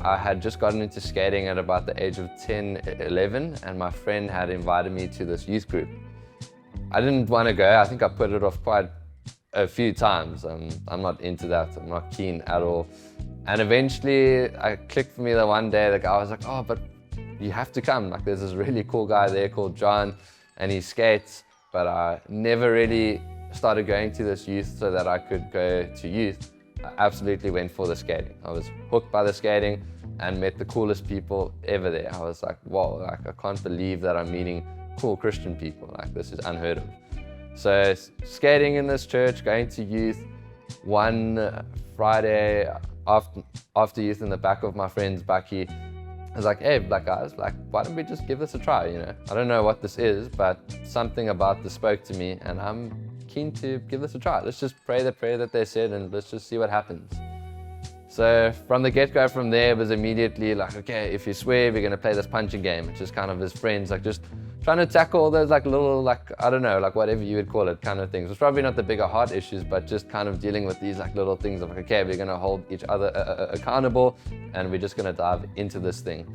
I had just gotten into skating at about the age of 10, 11, and my friend had invited me to this youth group. I didn't want to go. I think I put it off quite a few times. I'm not into that. I'm not keen at all. And eventually, it clicked for me that one day. The guy was like, "Oh, but you have to come. Like, there's this really cool guy there called John, and he skates." But I never really started going to this youth so that I could go to youth. I absolutely went for the skating. I was hooked by the skating and met the coolest people ever there. I was like, whoa, like, I can't believe that I'm meeting cool Christian people. Like, this is unheard of. So skating in this church, going to youth, one Friday after youth in the back of my friend's bakkie, I was like, hey, black guys, like, why don't we just give this a try, you know? I don't know what this is, but something about this spoke to me, and I'm keen to give this a try. Let's just pray the prayer that they said, and let's just see what happens. So from the get-go from there, it was immediately like, okay, if you swear, we're gonna play this punching game, which is kind of his friends, like just trying to tackle all those like little, like, I don't know, like whatever you would call it kind of things. It's probably not the bigger heart issues, but just kind of dealing with these like little things of like, okay, we're gonna hold each other accountable, and we're just gonna dive into this thing.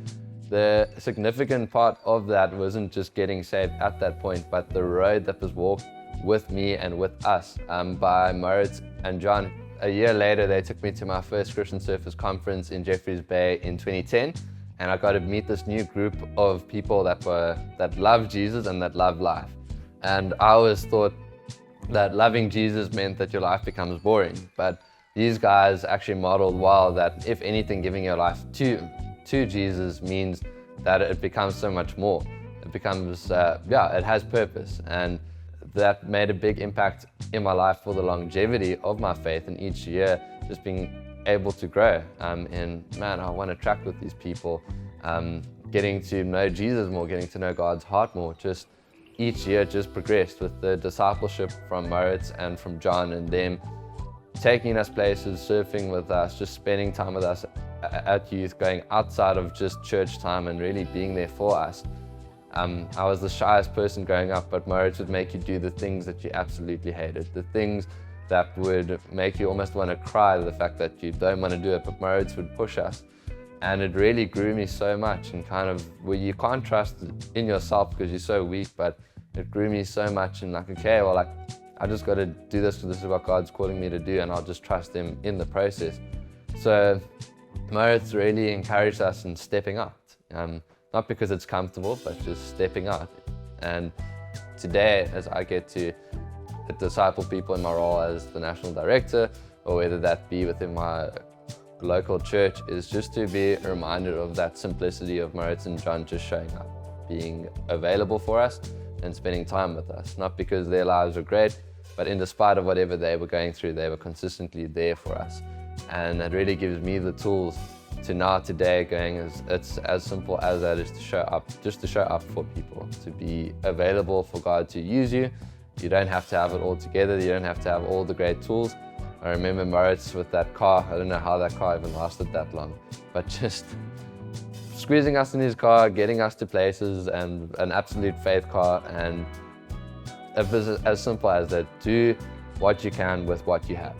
The significant part of that wasn't just getting saved at that point, but the road that was walked with me and with us by Moritz and John. A year later, they took me to my first Christian Surfers conference in Jeffreys Bay in 2010, and I got to meet this new group of people that love Jesus and that love life. And I always thought that loving Jesus meant that your life becomes boring, but these guys actually modeled well that if anything, giving your life to Jesus means that it becomes so much more. It becomes, it has purpose, and that made a big impact in my life for the longevity of my faith, and each year just being able to grow. And man, I want to track with these people, getting to know Jesus more, getting to know God's heart more. Just each year just progressed with the discipleship from Moritz and from John, and them taking us places, surfing with us, just spending time with us at youth, going outside of just church time and really being there for us. I was the shyest person growing up, but Moritz would make you do the things that you absolutely hated, the things that would make you almost want to cry, the fact that you don't want to do it, but Moritz would push us. And it really grew me so much, and kind of where you can't trust in yourself because you're so weak, but it grew me so much, and like, okay, well, like, I just got to do this because this is what God's calling me to do, and I'll just trust Him in the process. So Moritz really encouraged us in stepping out. Not because it's comfortable, but just stepping out. And today, as I get to disciple people in my role as the national director, or whether that be within my local church, is just to be reminded of that simplicity of Moritz and John just showing up, being available for us and spending time with us. Not because their lives were great, but in despite of whatever they were going through, they were consistently there for us. And it really gives me the tools to now today going, it's as simple as that, is to show up, just to show up for people, to be available for God to use you. You don't have to have it all together. You don't have to have all the great tools. I remember Moritz with that car. I don't know how that car even lasted that long, but just squeezing us in his car, getting us to places, and an absolute faith car. And it was as simple as that. Do what you can with what you have.